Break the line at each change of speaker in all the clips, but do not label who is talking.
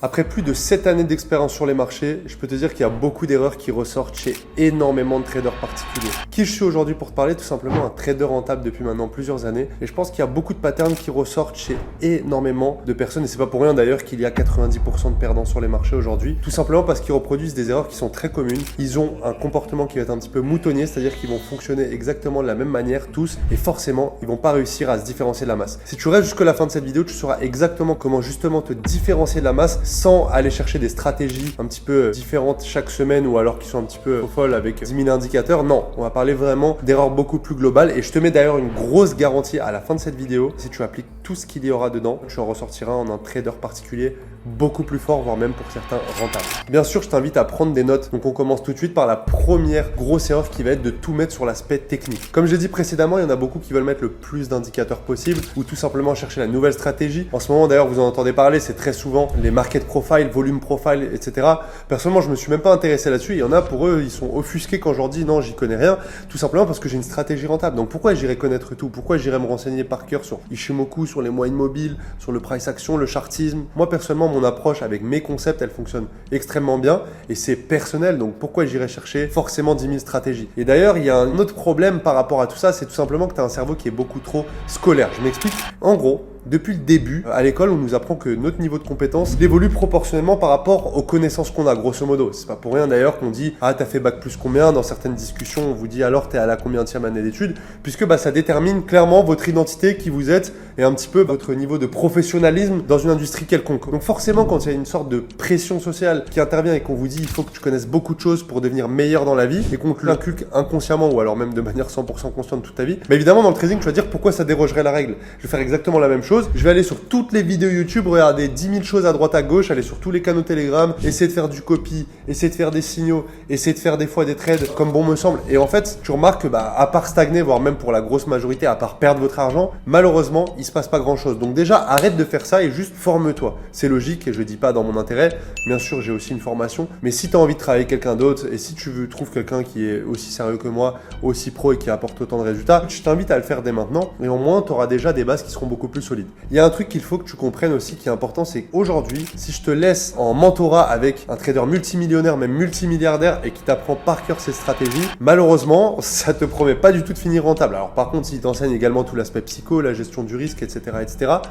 Après plus de 7 années d'expérience sur les marchés, je peux te dire qu'il y a beaucoup d'erreurs qui ressortent chez énormément de traders particuliers. Qui je suis aujourd'hui pour te parler? Tout simplement un trader rentable depuis maintenant plusieurs années. Et je pense qu'il y a beaucoup de patterns qui ressortent chez énormément de personnes. Et c'est pas pour rien d'ailleurs qu'il y a 90% de perdants sur les marchés aujourd'hui. Tout simplement parce qu'ils reproduisent des erreurs qui sont très communes. Ils ont un comportement qui va être un petit peu moutonnier, c'est-à-dire qu'ils vont fonctionner exactement de la même manière tous. Et forcément, ils vont pas réussir à se différencier de la masse. Si tu restes jusqu'à la fin de cette vidéo, tu sauras exactement comment justement te différencier de la masse sans aller chercher des stratégies un petit peu différentes chaque semaine ou alors qui sont un petit peu folles avec 10 000 indicateurs. Non, on va parler vraiment d'erreurs beaucoup plus globales et je te mets d'ailleurs une grosse garantie à la fin de cette vidéo. Si tu appliques tout ce qu'il y aura dedans, tu en ressortiras en un trader particulier beaucoup plus fort, voire même pour certains rentables. Bien sûr, je t'invite à prendre des notes. Donc on commence tout de suite par la première grosse erreur qui va être de tout mettre sur l'aspect technique. Comme j'ai dit précédemment, il y en a beaucoup qui veulent mettre le plus d'indicateurs possible ou tout simplement chercher la nouvelle stratégie. En ce moment d'ailleurs, vous en entendez parler, c'est très souvent les market profile, volume profile, etc. Personnellement, je me suis même pas intéressé là-dessus. Il y en a pour eux, ils sont offusqués quand je leur dis non, j'y connais rien, tout simplement parce que j'ai une stratégie rentable. Donc pourquoi j'irais connaître tout? Pourquoi j'irais me renseigner par cœur sur Ishimoku, sur les moyennes mobiles, sur le price action, le chartisme? Moi personnellement, mon approche avec mes concepts, elle fonctionne extrêmement bien et c'est personnel. Donc pourquoi j'irais chercher forcément 10 000 stratégies? Et d'ailleurs, il y a un autre problème par rapport à tout ça, c'est tout simplement que tu as un cerveau qui est beaucoup trop scolaire. Je m'explique. En gros, depuis le début, à l'école, on nous apprend que notre niveau de compétence évolue proportionnellement par rapport aux connaissances qu'on a, grosso modo. C'est pas pour rien d'ailleurs qu'on dit « Ah, t'as fait bac plus combien ?» Dans certaines discussions, on vous dit « Alors, t'es à la combienième année d'études ?» Puisque ça détermine clairement votre identité, qui vous êtes, et un petit peu votre niveau de professionnalisme dans une industrie quelconque. Donc forcément, quand il y a une sorte de pression sociale qui intervient et qu'on vous dit « Il faut que tu connaisses beaucoup de choses pour devenir meilleur dans la vie » et qu'on te l'inculque inconsciemment ou alors même de manière 100% consciente toute ta vie, mais évidemment, dans le trading, tu vas dire « Pourquoi ça dérogerait la règle ?» Je vais faire exactement la même chose. Je vais aller sur toutes les vidéos YouTube, regarder 10 000 choses à droite à gauche, aller sur tous les canaux Telegram, essayer de faire du copy, essayer de faire des signaux, essayer de faire des fois des trades comme bon me semble. Et en fait, tu remarques que à part stagner, voire même pour la grosse majorité, à part perdre votre argent, malheureusement, il se passe pas grand chose. Donc déjà, arrête de faire ça et juste forme-toi. C'est logique et je dis pas dans mon intérêt. Bien sûr, j'ai aussi une formation, mais si tu as envie de travailler avec quelqu'un d'autre et si tu trouves quelqu'un qui est aussi sérieux que moi, aussi pro et qui apporte autant de résultats, je t'invite à le faire dès maintenant et au moins, tu auras déjà des bases qui seront beaucoup plus solides. Il y a un truc qu'il faut que tu comprennes aussi qui est important, c'est qu'aujourd'hui, si je te laisse en mentorat avec un trader multimillionnaire, même multimilliardaire et qui t'apprend par cœur ses stratégies, malheureusement, ça te promet pas du tout de finir rentable. Alors par contre, s'il t'enseigne également tout l'aspect psycho, la gestion du risque, etc.,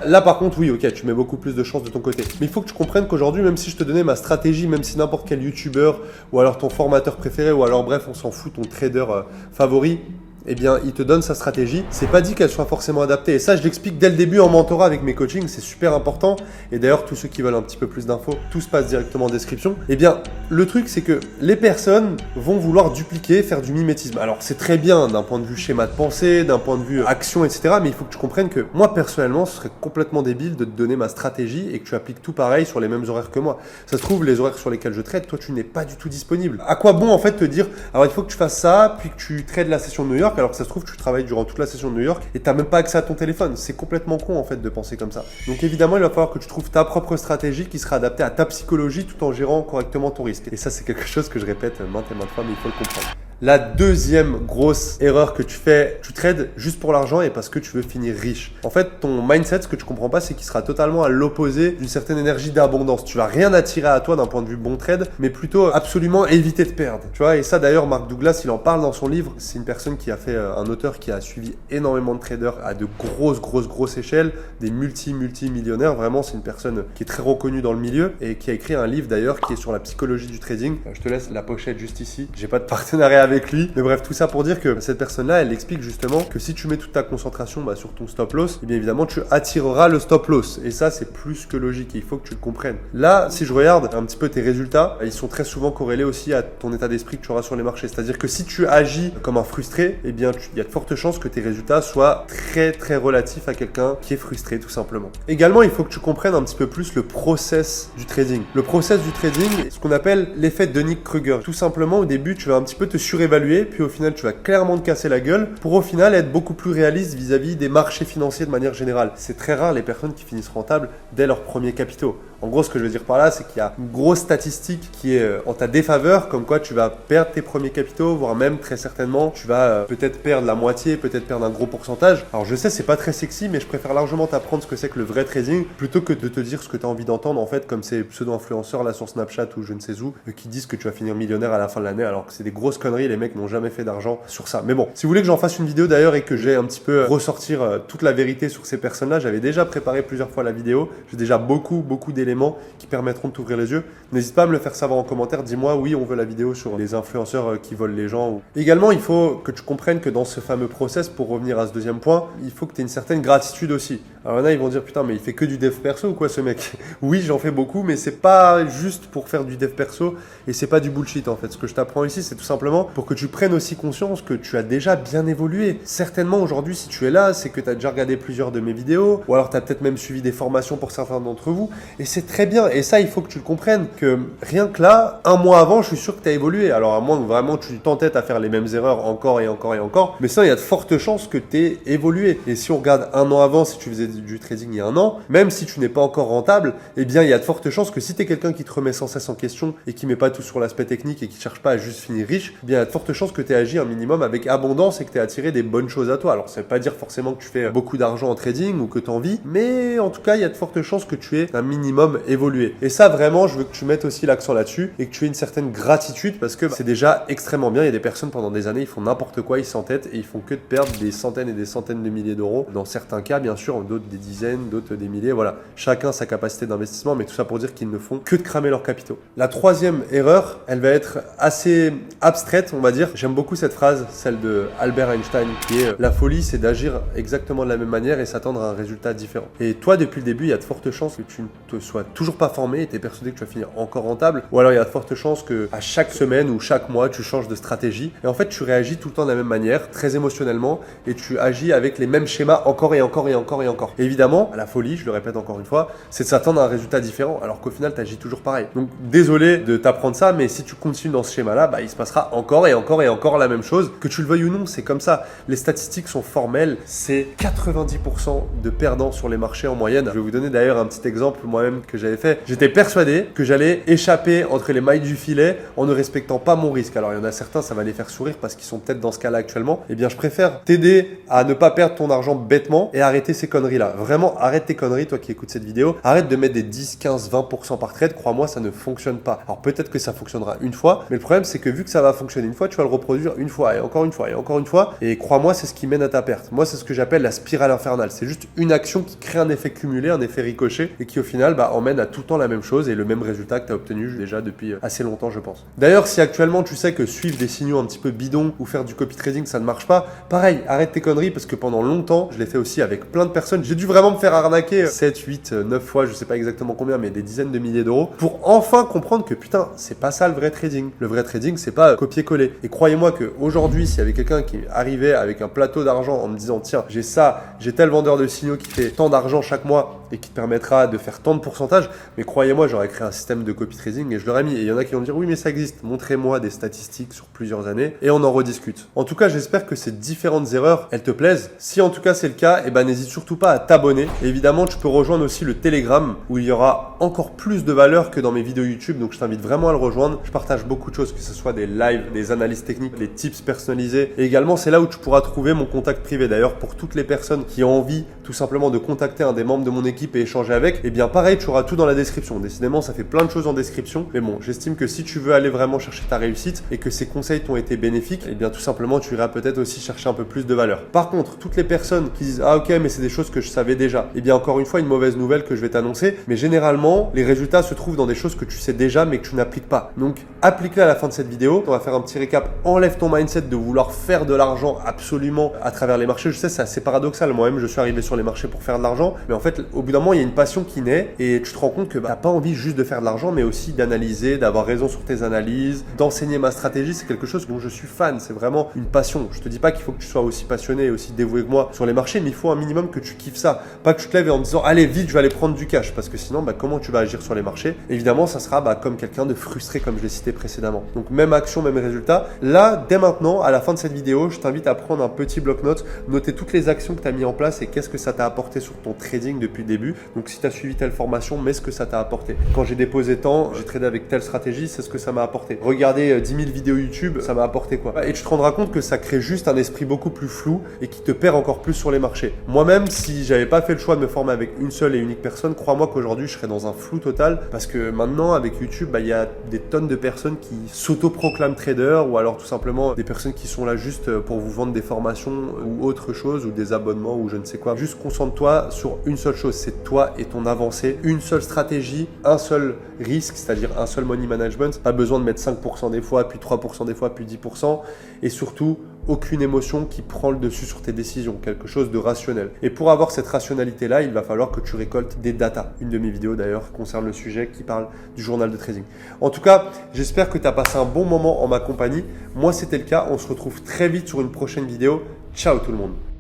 là par contre, oui, ok, tu mets beaucoup plus de chances de ton côté. Mais il faut que tu comprennes qu'aujourd'hui, même si je te donnais ma stratégie, même si n'importe quel youtubeur ou alors ton formateur préféré ou alors bref, on s'en fout, ton trader favori, eh bien, il te donne sa stratégie. C'est pas dit qu'elle soit forcément adaptée. Et ça, je l'explique dès le début en mentorat avec mes coachings. C'est super important. Et d'ailleurs, tous ceux qui veulent un petit peu plus d'infos, tout se passe directement en description. Eh bien, le truc, c'est que les personnes vont vouloir dupliquer, faire du mimétisme. Alors, c'est très bien d'un point de vue schéma de pensée, d'un point de vue action, etc. Mais il faut que tu comprennes que moi, personnellement, ce serait complètement débile de te donner ma stratégie et que tu appliques tout pareil sur les mêmes horaires que moi. Ça se trouve, les horaires sur lesquels je trade, toi, tu n'es pas du tout disponible. À quoi bon, en fait, te dire, alors il faut que tu fasses ça, puis que tu trades la session de New York, alors que ça se trouve tu travailles durant toute la session de New York et tu n'as même pas accès à ton téléphone. C'est complètement con en fait de penser comme ça. Donc évidemment, il va falloir que tu trouves ta propre stratégie qui sera adaptée à ta psychologie tout en gérant correctement ton risque. Et ça, c'est quelque chose que je répète maintes et maintes fois, mais il faut le comprendre. La deuxième grosse erreur que tu fais, tu trades juste pour l'argent et parce que tu veux finir riche. En fait, ton mindset, ce que tu comprends pas, c'est qu'il sera totalement à l'opposé d'une certaine énergie d'abondance. Tu vas rien attirer à toi d'un point de vue bon trade, mais plutôt absolument éviter de perdre. Tu vois, et ça d'ailleurs, Mark Douglas, il en parle dans son livre. C'est une personne qui a fait, un auteur qui a suivi énormément de traders à de grosses échelles, des multimillionnaires. Vraiment, c'est une personne qui est très reconnue dans le milieu et qui a écrit un livre d'ailleurs qui est sur la psychologie du trading. Je te laisse la pochette juste ici. J'ai pas de partenariat avec lui. Mais bref, tout ça pour dire que cette personne-là, elle explique justement que si tu mets toute ta concentration sur ton stop loss, et bien évidemment, tu attireras le stop loss. Et ça, c'est plus que logique et il faut que tu le comprennes. Là, si je regarde un petit peu tes résultats, ils sont très souvent corrélés aussi à ton état d'esprit que tu auras sur les marchés. C'est-à-dire que si tu agis comme un frustré, eh bien, il y a de fortes chances que tes résultats soient très relatifs à quelqu'un qui est frustré, tout simplement. Également, il faut que tu comprennes un petit peu plus le process du trading. Le process du trading, ce qu'on appelle l'effet de Dunning-Kruger. Tout simplement, au début, tu vas un petit peu te surévaluer, puis au final tu vas clairement te casser la gueule pour au final être beaucoup plus réaliste vis-à-vis des marchés financiers de manière générale. C'est très rare les personnes qui finissent rentables dès leurs premiers capitaux. En gros, ce que je veux dire par là, c'est qu'il y a une grosse statistique qui est en ta défaveur, comme quoi tu vas perdre tes premiers capitaux, voire même très certainement, tu vas peut-être perdre la moitié, peut-être perdre un gros pourcentage. Alors je sais, c'est pas très sexy, mais je préfère largement t'apprendre ce que c'est que le vrai trading, plutôt que de te dire ce que tu as envie d'entendre, en fait, comme ces pseudo-influenceurs là sur Snapchat ou je ne sais où, qui disent que tu vas finir millionnaire à la fin de l'année, alors que c'est des grosses conneries, les mecs n'ont jamais fait d'argent sur ça. Mais bon, si vous voulez que j'en fasse une vidéo d'ailleurs et que j'ai un petit peu ressortir toute la vérité sur ces personnes-là, j'avais déjà préparé plusieurs fois la vidéo, j'ai déjà beaucoup d'éléments qui permettront de t'ouvrir les yeux. N'hésite pas à me le faire savoir en commentaire, dis-moi oui on veut la vidéo sur les influenceurs qui volent les gens. Également il faut que tu comprennes que dans ce fameux process, pour revenir à ce deuxième point, il faut que tu aies une certaine gratitude aussi. Alors là ils vont dire putain mais il fait que du dev perso ou quoi ce mec? Oui j'en fais beaucoup mais c'est pas juste pour faire du dev perso et c'est pas du bullshit en fait. Ce que je t'apprends ici c'est tout simplement pour que tu prennes aussi conscience que tu as déjà bien évolué. Certainement aujourd'hui si tu es là c'est que tu as déjà regardé plusieurs de mes vidéos ou alors tu as peut-être même suivi des formations pour certains d'entre vous et c'est très bien et ça il faut que tu le comprennes que rien que là, un mois avant je suis sûr que tu as évolué. Alors à moins que vraiment tu t'entêtes à faire les mêmes erreurs encore et encore et encore, mais ça il y a de fortes chances que tu aies évolué. Et si on regarde un an avant, si tu faisais du trading il y a un an, même si tu n'es pas encore rentable, eh bien il y a de fortes chances que si tu es quelqu'un qui te remet sans cesse en question et qui met pas tout sur l'aspect technique et qui cherche pas à juste finir riche, eh bien il y a de fortes chances que tu aies agi un minimum avec abondance et que tu aies attiré des bonnes choses à toi. Alors ça veut pas dire forcément que tu fais beaucoup d'argent en trading ou que tu en vis, mais en tout cas il y a de fortes chances que tu aies un minimum évolué. Et ça vraiment je veux que tu mettes aussi l'accent là-dessus et que tu aies une certaine gratitude parce que c'est déjà extrêmement bien. Il y a des personnes pendant des années ils font n'importe quoi, ils s'entêtent et ils font que de perdre des centaines et des centaines de milliers d'euros. Dans certains cas bien sûr, d'autres des dizaines, d'autres des milliers, voilà. Chacun sa capacité d'investissement, mais tout ça pour dire qu'ils ne font que de cramer leurs capitaux. La troisième erreur, elle va être assez abstraite, on va dire. J'aime beaucoup cette phrase, celle de Albert Einstein, qui est la folie, c'est d'agir exactement de la même manière et s'attendre à un résultat différent. Et toi, depuis le début, il y a de fortes chances que tu ne te sois toujours pas formé et tu es persuadé que tu vas finir encore rentable, ou alors il y a de fortes chances que à chaque semaine ou chaque mois, tu changes de stratégie et en fait, tu réagis tout le temps de la même manière, très émotionnellement, et tu agis avec les mêmes schémas encore et encore et encore et encore. Et évidemment, la folie, je le répète encore une fois, c'est de s'attendre à un résultat différent alors qu'au final tu agis toujours pareil. Donc désolé de t'apprendre ça, mais si tu continues dans ce schéma-là, il se passera encore et encore et encore la même chose, que tu le veuilles ou non, c'est comme ça. Les statistiques sont formelles, c'est 90% de perdants sur les marchés en moyenne. Je vais vous donner d'ailleurs un petit exemple moi-même que j'avais fait. J'étais persuadé que j'allais échapper entre les mailles du filet en ne respectant pas mon risque. Alors il y en a certains, ça va les faire sourire parce qu'ils sont peut-être dans ce cas-là actuellement. Eh bien je préfère t'aider à ne pas perdre ton argent bêtement et arrêter ces conneries-là. Vraiment, arrête tes conneries, toi qui écoutes cette vidéo. Arrête de mettre des 10, 15, 20% par trade. Crois-moi, ça ne fonctionne pas. Alors peut-être que ça fonctionnera une fois, mais le problème c'est que vu que ça va fonctionner une fois, tu vas le reproduire une fois et encore une fois et encore une fois. Et crois-moi, c'est ce qui mène à ta perte. Moi, c'est ce que j'appelle la spirale infernale. C'est juste une action qui crée un effet cumulé, un effet ricochet et qui au final emmène à tout le temps la même chose et le même résultat que tu as obtenu déjà depuis assez longtemps, je pense. D'ailleurs, si actuellement tu sais que suivre des signaux un petit peu bidons ou faire du copy trading, ça ne marche pas, pareil, arrête tes conneries parce que pendant longtemps, je l'ai fait aussi avec plein de personnes. J'ai dû vraiment me faire arnaquer 7, 8, 9 fois, je sais pas exactement combien, mais des dizaines de milliers d'euros pour enfin comprendre que putain, c'est pas ça le vrai trading. Le vrai trading, c'est pas copier-coller. Et croyez-moi que aujourd'hui, s'il y avait quelqu'un qui arrivait avec un plateau d'argent en me disant tiens, j'ai ça, j'ai tel vendeur de signaux qui fait tant d'argent chaque mois et qui te permettra de faire tant de pourcentage, mais croyez-moi, j'aurais créé un système de copy trading et je l'aurais mis. Et il y en a qui vont me dire oui, mais ça existe. Montrez-moi des statistiques sur plusieurs années et on en rediscute. En tout cas, j'espère que ces différentes erreurs, elles te plaisent. Si en tout cas c'est le cas, n'hésite surtout pas à t'abonner. Et évidemment, tu peux rejoindre aussi le Telegram où il y aura encore plus de valeur que dans mes vidéos YouTube. Donc je t'invite vraiment à le rejoindre. Je partage beaucoup de choses, que ce soit des lives, des analyses techniques, des tips personnalisés. Et également, c'est là où tu pourras trouver mon contact privé. D'ailleurs, pour toutes les personnes qui ont envie tout simplement de contacter un des membres de mon équipe et échanger avec, et bien pareil, tu auras tout dans la description. Décidément, ça fait plein de choses en description. Mais bon, j'estime que si tu veux aller vraiment chercher ta réussite et que ces conseils t'ont été bénéfiques, et bien tout simplement, tu iras peut-être aussi chercher un peu plus de valeur. Par contre, toutes les personnes qui disent ah ok, mais c'est des choses que je savais déjà, et bien encore une fois, une mauvaise nouvelle que je vais t'annoncer, mais généralement, les résultats se trouvent dans des choses que tu sais déjà mais que tu n'appliques pas. Donc, applique-les à la fin de cette vidéo. On va faire un petit récap. Enlève ton mindset de vouloir faire de l'argent absolument à travers les marchés. Je sais, c'est assez paradoxal. Moi-même, je suis arrivé sur les marchés pour faire de l'argent, mais en fait, au bout d'un moment, il y a une passion qui naît et tu te rends compte que t'as pas envie juste de faire de l'argent, mais aussi d'analyser, d'avoir raison sur tes analyses, d'enseigner ma stratégie. C'est quelque chose dont je suis fan. C'est vraiment une passion. Je te dis pas qu'il faut que tu sois aussi passionné et aussi dévoué que moi sur les marchés, mais il faut un minimum que tu kiffes ça. Pas que tu te lèves en disant allez vite, je vais aller prendre du cash, parce que sinon, comment tu vas agir sur les marchés? Évidemment, ça sera comme quelqu'un de frustré, comme je l'ai cité précédemment. Donc même action, même résultat. Là, dès maintenant, à la fin de cette vidéo, je t'invite à prendre un petit bloc-notes, noter toutes les actions que tu as mis en place et qu'est-ce que ça t'a apporté sur ton trading depuis le début. Donc si tu as suivi telle formation, mets ce que ça t'a apporté. Quand j'ai déposé tant, j'ai tradé avec telle stratégie, c'est ce que ça m'a apporté. Regarder 10 000 vidéos YouTube, ça m'a apporté quoi? Et tu te rendras compte que ça crée juste un esprit beaucoup plus flou et qui te perd encore plus sur les marchés. Moi-même, si j'avais pas fait le choix de me former avec une seule et unique personne, crois-moi qu'aujourd'hui, je serais dans un flou total parce que maintenant, avec YouTube, il y a des tonnes de personnes qui s'auto-proclament traders ou alors tout simplement des personnes qui sont là juste pour vous vendre des formations ou autre chose ou des abonnements ou je ne sais quoi. Juste concentre-toi sur une seule chose, c'est toi et ton avancée. Une seule stratégie, un seul risque, c'est-à-dire un seul money management. Pas besoin de mettre 5% des fois, puis 3% des fois, puis 10%. Et surtout, aucune émotion qui prend le dessus sur tes décisions, quelque chose de rationnel. Et pour avoir cette rationalité-là, il va falloir que tu récoltes des datas. Une de mes vidéos d'ailleurs concerne le sujet qui parle du journal de trading. En tout cas, j'espère que tu as passé un bon moment en ma compagnie. Moi, c'était le cas. On se retrouve très vite sur une prochaine vidéo. Ciao tout le monde.